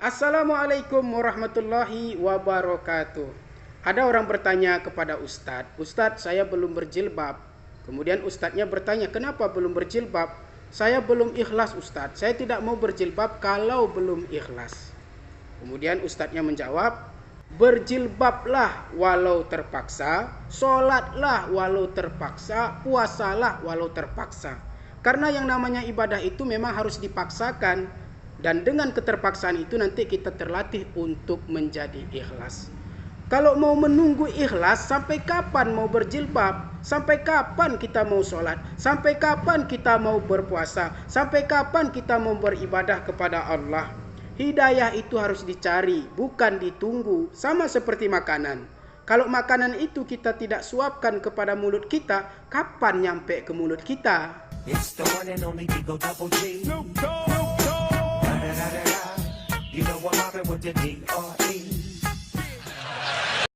Assalamualaikum warahmatullahi wabarakatuh. Ada orang bertanya kepada Ustadz, Ustadz, saya belum berjilbab. Kemudian Ustadznya bertanya, kenapa belum berjilbab? Saya belum ikhlas Ustadz, saya tidak mau berjilbab kalau belum ikhlas. Kemudian Ustadznya menjawab, berjilbablah walau terpaksa, sholatlah walau terpaksa, puasalah walau terpaksa. Karena yang namanya ibadah itu memang harus dipaksakan. Dan dengan keterpaksaan itu nanti kita terlatih untuk menjadi ikhlas. Kalau mau menunggu ikhlas, sampai kapan mau berjilbab? Sampai kapan kita mau sholat? Sampai kapan kita mau berpuasa? Sampai kapan kita mau beribadah kepada Allah? Hidayah itu harus dicari, bukan ditunggu. Sama seperti makanan. Kalau makanan itu kita tidak suapkan kepada mulut kita, kapan nyampe ke mulut kita? It's the one and only Digo Double G. Snoop Dogg. You know I'm mobbing with the D.R.E.